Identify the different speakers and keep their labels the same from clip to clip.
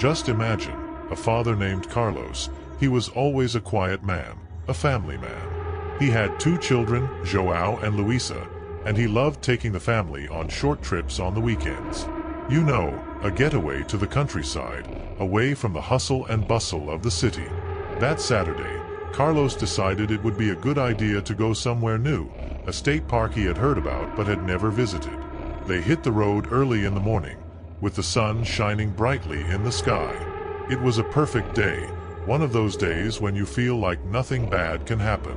Speaker 1: Just imagine, a father named Carlos. He was always a quiet man, a family man. He had 2 children, Joao and Luisa, and he loved taking the family on short trips on the weekends. You know, a getaway to the countryside, away from the hustle and bustle of the city. That Saturday, Carlos decided it would be a good idea to go somewhere new, a state park he had heard about but had never visited. They hit the road early in the morning, with the sun shining brightly in the sky. It was a perfect day, one of those days when you feel like nothing bad can happen.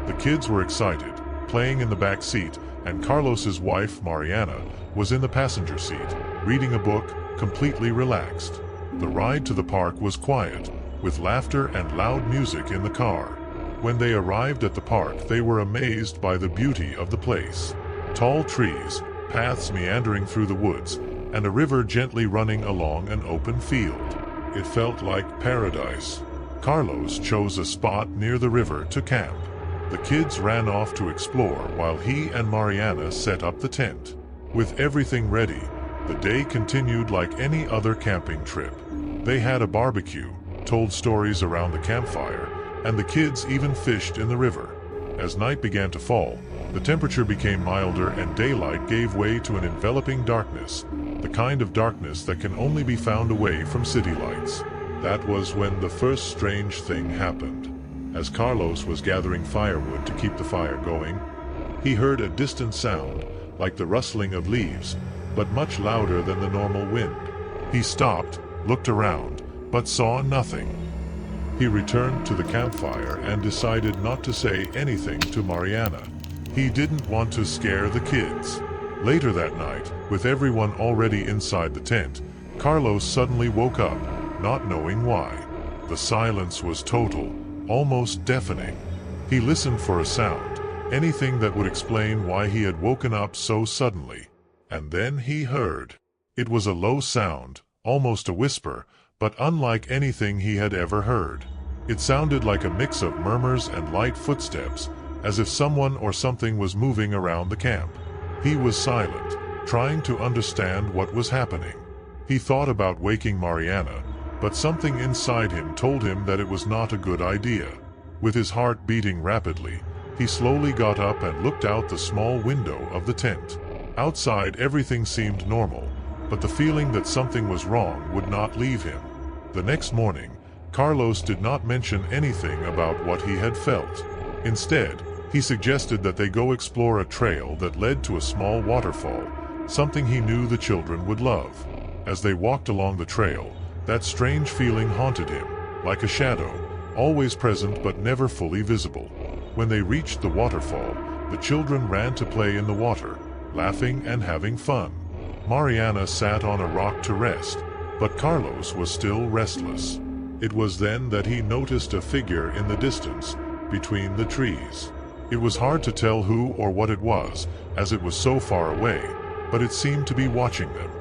Speaker 1: The kids were excited, playing in the back seat, and Carlos's wife, Mariana, was in the passenger seat, reading a book, completely relaxed. The ride to the park was quiet, with laughter and loud music in the car. When they arrived at the park, they were amazed by the beauty of the place. Tall trees, paths meandering through the woods, and a river gently running along an open field. It felt like paradise. Carlos chose a spot near the river to camp. The kids ran off to explore while he and Mariana set up the tent. With everything ready, the day continued like any other camping trip. They had a barbecue, told stories around the campfire, and the kids even fished in the river. As night began to fall, the temperature became milder and daylight gave way to an enveloping darkness, the kind of darkness that can only be found away from city lights. That was when the first strange thing happened. As Carlos was gathering firewood to keep the fire going, he heard a distant sound, like the rustling of leaves, but much louder than the normal wind. He stopped, looked around, but saw nothing. He returned to the campfire and decided not to say anything to Mariana. He didn't want to scare the kids. Later that night, with everyone already inside the tent, Carlos suddenly woke up, not knowing why. The silence was total, almost deafening. He listened for a sound, anything that would explain why he had woken up so suddenly. And then he heard. It was a low sound, almost a whisper, but unlike anything he had ever heard. It sounded like a mix of murmurs and light footsteps, as if someone or something was moving around the camp. He was silent, trying to understand what was happening. He thought about waking Mariana, but something inside him told him that it was not a good idea. With his heart beating rapidly, he slowly got up and looked out the small window of the tent. Outside everything seemed normal, but the feeling that something was wrong would not leave him. The next morning, Carlos did not mention anything about what he had felt. Instead, he suggested that they go explore a trail that led to a small waterfall, something he knew the children would love. As they walked along the trail, that strange feeling haunted him, like a shadow, always present but never fully visible. When they reached the waterfall, the children ran to play in the water, laughing and having fun. Mariana sat on a rock to rest, but Carlos was still restless. It was then that he noticed a figure in the distance, between the trees. It was hard to tell who or what it was, as it was so far away, but it seemed to be watching them.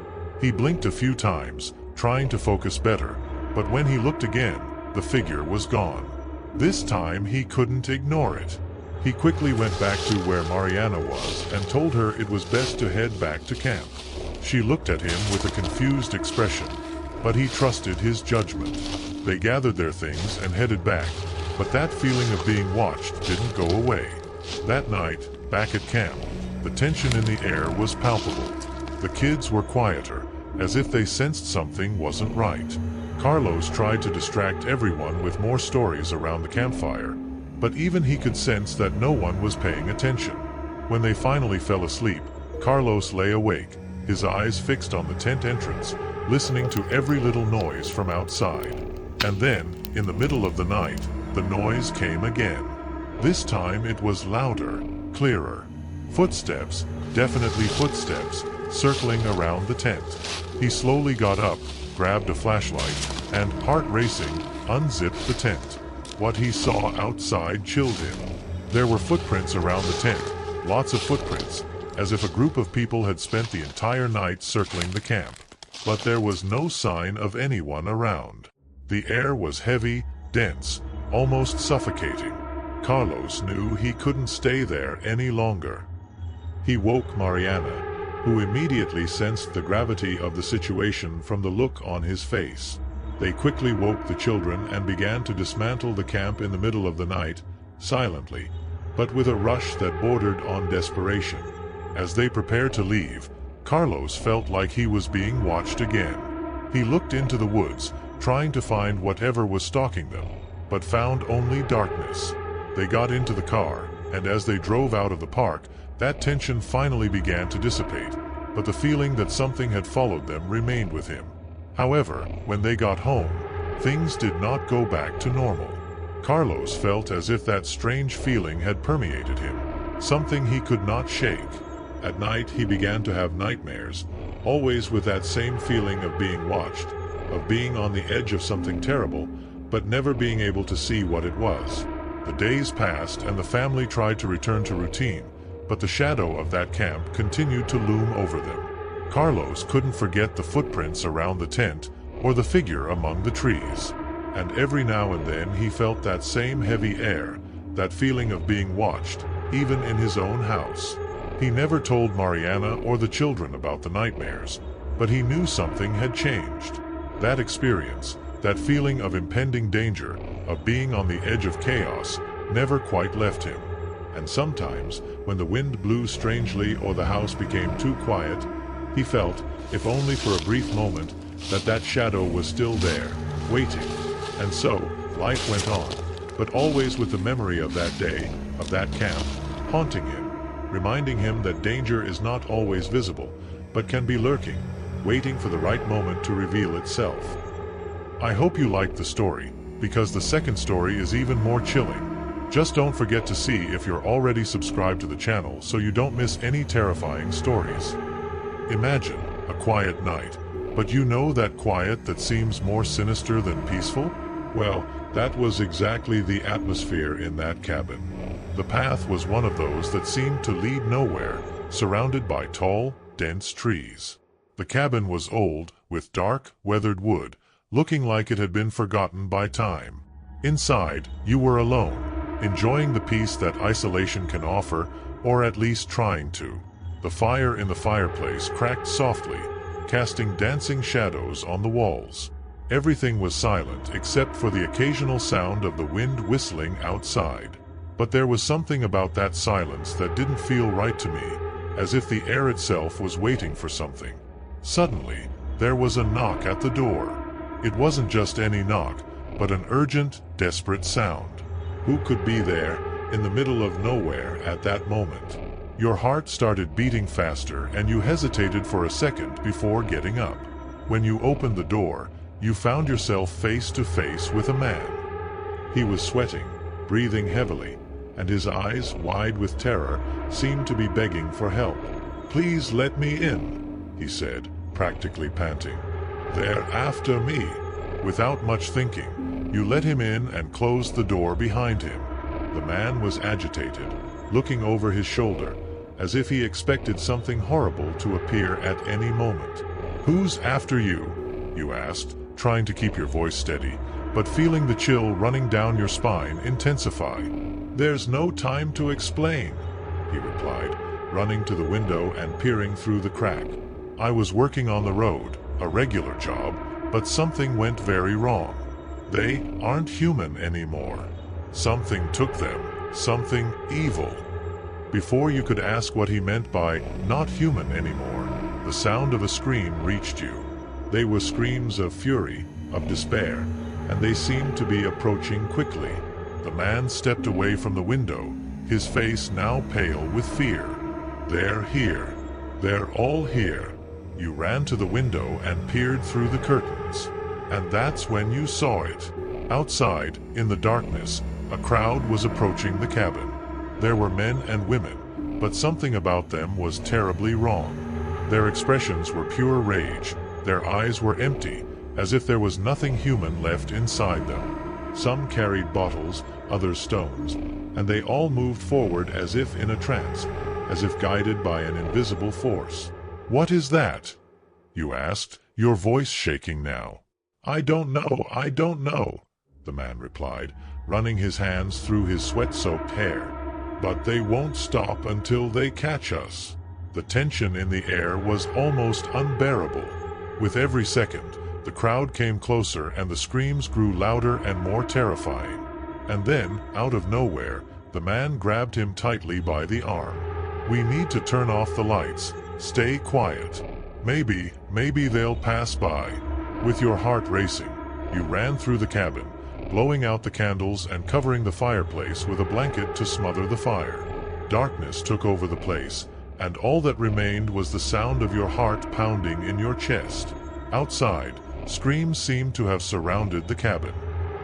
Speaker 1: He blinked a few times, trying to focus better, but when he looked again, the figure was gone. This time he couldn't ignore it. He quickly went back to where Mariana was and told her it was best to head back to camp. She looked at him with a confused expression, but he trusted his judgment. They gathered their things and headed back, but that feeling of being watched didn't go away. That night, back at camp, the tension in the air was palpable. The kids were quieter, as if they sensed something wasn't right. Carlos tried to distract everyone with more stories around the campfire, but even he could sense that no one was paying attention. When they finally fell asleep, Carlos lay awake, his eyes fixed on the tent entrance, listening to every little noise from outside. And then, in the middle of the night, the noise came again. This time it was louder, clearer. Footsteps, definitely footsteps, circling around the tent. He slowly got up, grabbed a flashlight, and, heart racing, unzipped the tent. What he saw outside chilled him. There were footprints around the tent, lots of footprints, as if a group of people had spent the entire night circling the camp. But there was no sign of anyone around. The air was heavy, dense, almost suffocating. Carlos knew he couldn't stay there any longer. He woke Mariana, who immediately sensed the gravity of the situation from the look on his face. They quickly woke the children and began to dismantle the camp in the middle of the night, silently, but with a rush that bordered on desperation. As they prepared to leave, Carlos felt like he was being watched again. He looked into the woods, trying to find whatever was stalking them, but found only darkness. They got into the car, and as they drove out of the park, that tension finally began to dissipate, but the feeling that something had followed them remained with him. However, when they got home, things did not go back to normal. Carlos felt as if that strange feeling had permeated him, something he could not shake. At night he began to have nightmares, always with that same feeling of being watched, of being on the edge of something terrible, but never being able to see what it was. The days passed and the family tried to return to routine, but the shadow of that camp continued to loom over them. Carlos couldn't forget the footprints around the tent or the figure among the trees. And every now and then he felt that same heavy air, that feeling of being watched, even in his own house. He never told Mariana or the children about the nightmares, but he knew something had changed. That experience, that feeling of impending danger, of being on the edge of chaos, never quite left him. And sometimes, when the wind blew strangely or the house became too quiet, he felt, if only for a brief moment, that shadow was still there, waiting. And so, life went on, but always with the memory of that day, of that camp, haunting him, reminding him that danger is not always visible, but can be lurking, waiting for the right moment to reveal itself. I hope you liked the story, because the second story is even more chilling. Just don't forget to see if you're already subscribed to the channel so you don't miss any terrifying stories. Imagine a quiet night, but you know that quiet that seems more sinister than peaceful? Well, that was exactly the atmosphere in that cabin. The path was one of those that seemed to lead nowhere, surrounded by tall, dense trees. The cabin was old, with dark, weathered wood, looking like it had been forgotten by time. Inside, you were alone, enjoying the peace that isolation can offer, or at least trying to. The fire in the fireplace cracked softly, casting dancing shadows on the walls. Everything was silent except for the occasional sound of the wind whistling outside. But there was something about that silence that didn't feel right to me, as if the air itself was waiting for something. Suddenly, there was a knock at the door. It wasn't just any knock, but an urgent, desperate sound. Who could be there, in the middle of nowhere at that moment? Your heart started beating faster and you hesitated for a second before getting up. When you opened the door, you found yourself face to face with a man. He was sweating, breathing heavily, and his eyes, wide with terror, seemed to be begging for help. "Please let me in," he said, practically panting. "They're after me." Without much thinking, you let him in and closed the door behind him. The man was agitated, looking over his shoulder, as if he expected something horrible to appear at any moment. "Who's after you?" you asked, trying to keep your voice steady, but feeling the chill running down your spine intensify. "There's no time to explain," he replied, running to the window and peering through the crack. "I was working on the road, a regular job, but something went very wrong. They aren't human anymore. Something took them, something evil." Before you could ask what he meant by "not human anymore," the sound of a scream reached you. They were screams of fury, of despair, and they seemed to be approaching quickly. The man stepped away from the window, his face now pale with fear. "They're here. They're all here." You ran to the window and peered through the curtains. And that's when you saw it. Outside, in the darkness, a crowd was approaching the cabin. There were men and women, but something about them was terribly wrong. Their expressions were pure rage. Their eyes were empty, as if there was nothing human left inside them. Some carried bottles, others stones, and they all moved forward as if in a trance, as if guided by an invisible force. "What is that?" you asked, your voice shaking now. I don't know," the man replied, running his hands through his sweat-soaked hair. "But they won't stop until they catch us." The tension in the air was almost unbearable. With every second, The crowd came closer and the screams grew louder and more terrifying. And then, out of nowhere, the man grabbed him tightly by the arm. "We need to turn off the lights. Stay quiet. Maybe they'll pass by." With your heart racing, you ran through the cabin, blowing out the candles and covering the fireplace with a blanket to smother the fire. Darkness took over the place, and all that remained was the sound of your heart pounding in your chest. Outside, screams seemed to have surrounded the cabin.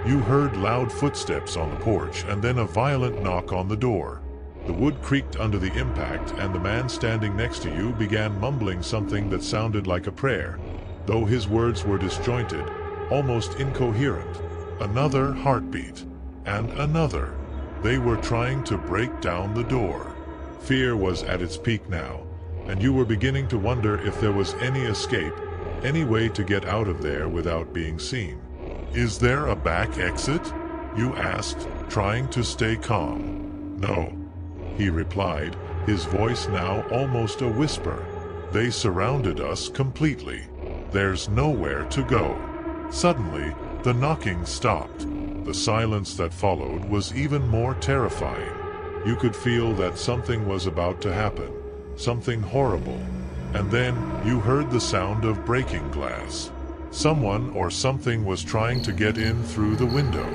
Speaker 1: You heard loud footsteps on the porch and then a violent knock on the door. The wood creaked under the impact and the man standing next to you began mumbling something that sounded like a prayer, though his words were disjointed, almost incoherent. Another heartbeat. And another. They were trying to break down the door. Fear was at its peak now, and you were beginning to wonder if there was any escape, any way to get out of there without being seen. "Is there a back exit?" you asked, trying to stay calm. "No," he replied, his voice now almost a whisper. "They surrounded us completely. There's nowhere to go." Suddenly, the knocking stopped. The silence that followed was even more terrifying. You could feel that something was about to happen, something horrible. And then, you heard the sound of breaking glass. Someone or something was trying to get in through the window.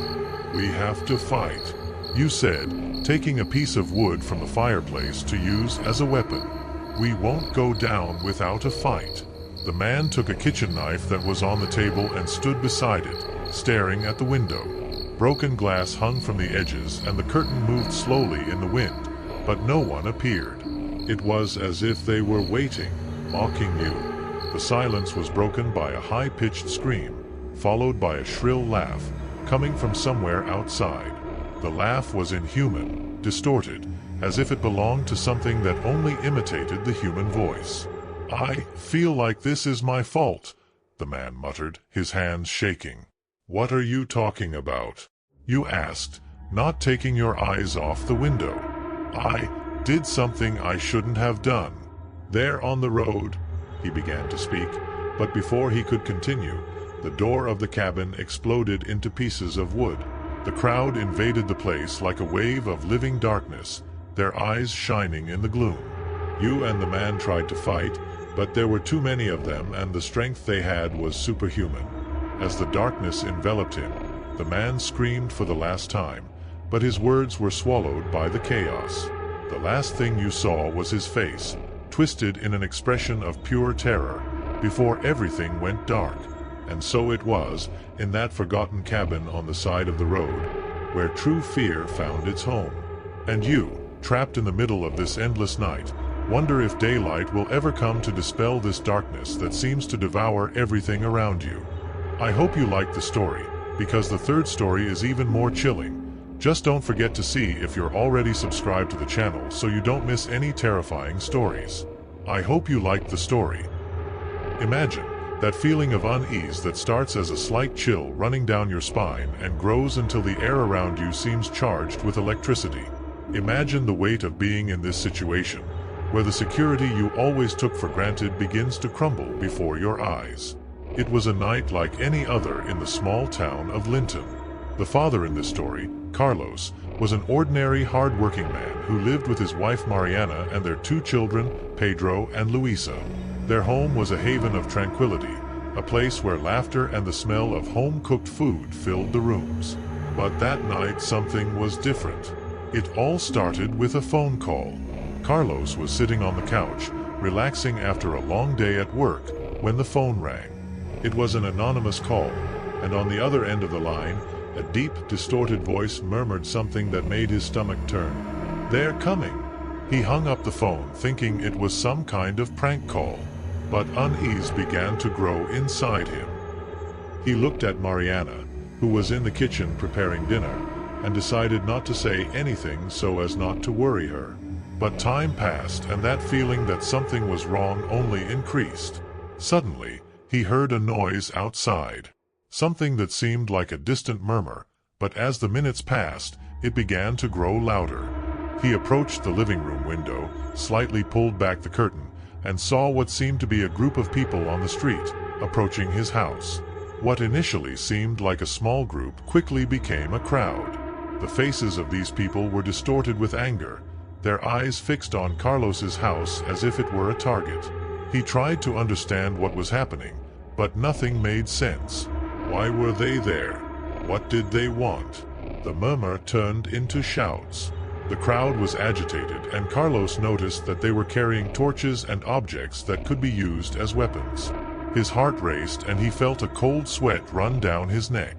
Speaker 1: "We have to fight," you said, taking a piece of wood from the fireplace to use as a weapon. "We won't go down without a fight." The man took a kitchen knife that was on the table and stood beside it, staring at the window. Broken glass hung from the edges and the curtain moved slowly in the wind, but no one appeared. It was as if they were waiting, mocking you. The silence was broken by a high-pitched scream, followed by a shrill laugh, coming from somewhere outside. The laugh was inhuman, distorted, as if it belonged to something that only imitated the human voice. "I feel like this is my fault," the man muttered, his hands shaking. "What are you talking about?" you asked, not taking your eyes off the window. "I did something I shouldn't have done. There on the road," he began to speak, but before he could continue, the door of the cabin exploded into pieces of wood. The crowd invaded the place like a wave of living darkness, their eyes shining in the gloom. You and the man tried to fight, but there were too many of them and the strength they had was superhuman. As the darkness enveloped him, the man screamed for the last time, but his words were swallowed by the chaos. The last thing you saw was his face, twisted in an expression of pure terror, before everything went dark. And so it was, in that forgotten cabin on the side of the road, where true fear found its home. And you, trapped in the middle of this endless night, wonder if daylight will ever come to dispel this darkness that seems to devour everything around you. I hope you liked the story, because the third story is even more chilling. Just don't forget to see if you're already subscribed to the channel so you don't miss any terrifying stories. I hope you liked the story. Imagine that feeling of unease that starts as a slight chill running down your spine and grows until the air around you seems charged with electricity. Imagine the weight of being in this situation, where the security you always took for granted begins to crumble before your eyes. It was a night like any other in the small town of Linton. The father in this story, Carlos, was an ordinary, hard-working man who lived with his wife Mariana and their two children, Pedro and Luisa. Their home was a haven of tranquility, a place where laughter and the smell of home-cooked food filled the rooms. But that night something was different. It all started with a phone call. Carlos was sitting on the couch, relaxing after a long day at work, when the phone rang. It was an anonymous call, and on the other end of the line, a deep, distorted voice murmured something that made his stomach turn. "They're coming." He hung up the phone, thinking it was some kind of prank call, but unease began to grow inside him. He looked at Mariana, who was in the kitchen preparing dinner, and decided not to say anything so as not to worry her. But time passed, and that feeling that something was wrong only increased. Suddenly, he heard a noise outside. Something that seemed like a distant murmur, but as the minutes passed, it began to grow louder. He approached the living room window, slightly pulled back the curtain, and saw what seemed to be a group of people on the street, approaching his house. What initially seemed like a small group quickly became a crowd. The faces of these people were distorted with anger, their eyes fixed on Carlos's house as if it were a target. He tried to understand what was happening, but nothing made sense. Why were they there? What did they want? The murmur turned into shouts. The crowd was agitated, and Carlos noticed that they were carrying torches and objects that could be used as weapons. His heart raced and he felt a cold sweat run down his neck.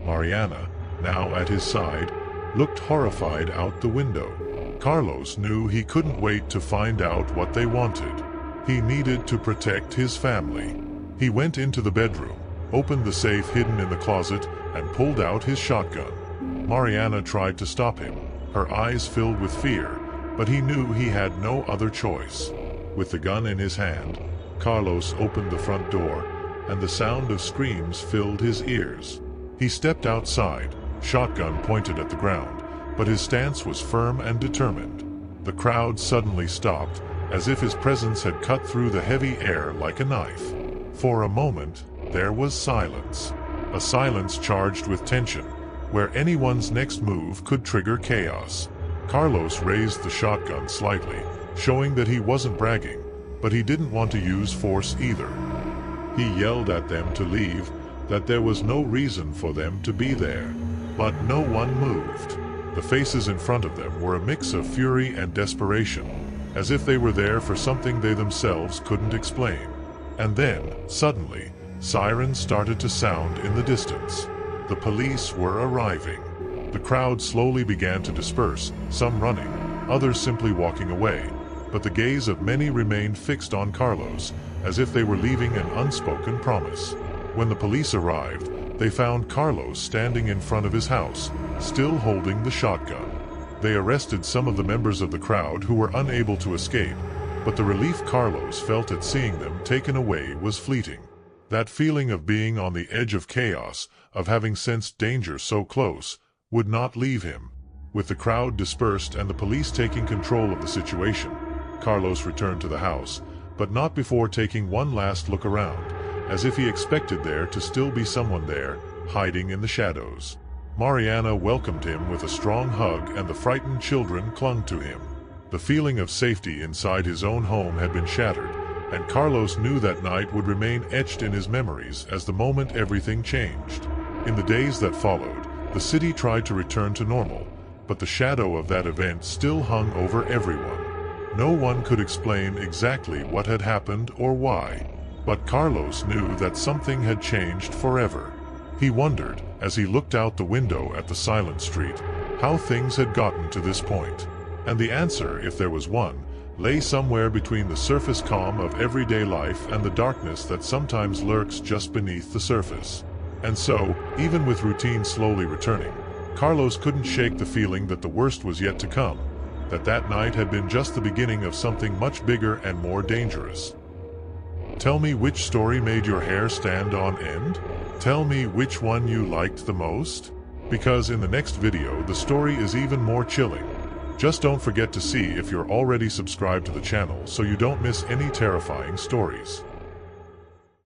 Speaker 1: Mariana, now at his side, looked horrified out the window. Carlos knew he couldn't wait to find out what they wanted. He needed to protect his family. He went into the bedroom, opened the safe hidden in the closet, and pulled out his shotgun. Mariana tried to stop him, her eyes filled with fear, but he knew he had no other choice. With the gun in his hand, Carlos opened the front door, and the sound of screams filled his ears. He stepped outside, shotgun pointed at the ground, but his stance was firm and determined. The crowd suddenly stopped, as if his presence had cut through the heavy air like a knife. For a moment, there was silence. A silence charged with tension, where anyone's next move could trigger chaos. Carlos raised the shotgun slightly, showing that he wasn't bragging, but he didn't want to use force either. He yelled at them to leave, that there was no reason for them to be there. But no one moved. The faces in front of them were a mix of fury and desperation, as if they were there for something they themselves couldn't explain. And then, suddenly, sirens started to sound in the distance. The police were arriving. The crowd slowly began to disperse, some running, others simply walking away, but the gaze of many remained fixed on Carlos, as if they were leaving an unspoken promise. When the police arrived, they found Carlos standing in front of his house, still holding the shotgun. They arrested some of the members of the crowd who were unable to escape, but the relief Carlos felt at seeing them taken away was fleeting. That feeling of being on the edge of chaos, of having sensed danger so close, would not leave him. With the crowd dispersed and the police taking control of the situation, Carlos returned to the house, but not before taking one last look around, as if he expected there to still be someone there, hiding in the shadows. Mariana welcomed him with a strong hug, and the frightened children clung to him. The feeling of safety inside his own home had been shattered, and Carlos knew that night would remain etched in his memories as the moment everything changed. In the days that followed, the city tried to return to normal, but the shadow of that event still hung over everyone. No one could explain exactly what had happened or why, but Carlos knew that something had changed forever. He wondered, as he looked out the window at the silent street, how things had gotten to this point. And the answer, if there was one, lay somewhere between the surface calm of everyday life and the darkness that sometimes lurks just beneath the surface. And so, even with routine slowly returning, Carlos couldn't shake the feeling that the worst was yet to come, that night had been just the beginning of something much bigger and more dangerous. Tell me which story made your hair stand on end? Tell me which one you liked the most? Because in the next video the story is even more chilling. Just don't forget to see if you're already subscribed to the channel so you don't miss any terrifying stories.